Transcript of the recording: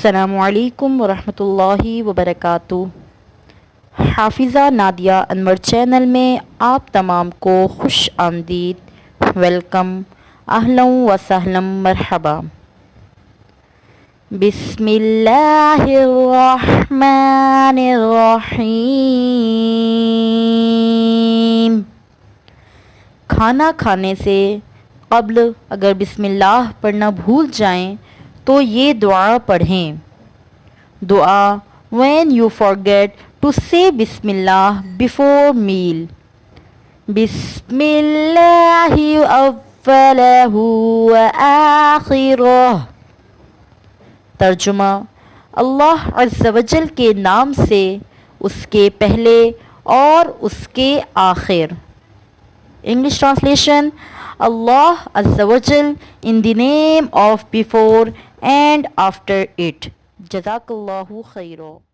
السلام علیکم ورحمۃ اللہ وبرکاتہ۔ حافظہ نادیہ انور چینل میں آپ تمام کو خوش آمدید، ویلکم، اہلا و سہلا، مرحبا۔ بسم اللہ الرحمن الرحیم۔ کھانا کھانے سے قبل اگر بسم اللہ پڑھنا بھول جائیں تو یہ دعا پڑھیں۔ دعا: When you forget to say Bismillah before meal. بسم اللہ اولہ و آخرہ۔ ترجمہ: اللہ عز و جل کے نام سے، اس کے پہلے اور اس کے آخر۔ English translation: Allah Azza wa Jal in the name of before and after it. Jazakallahu khairan.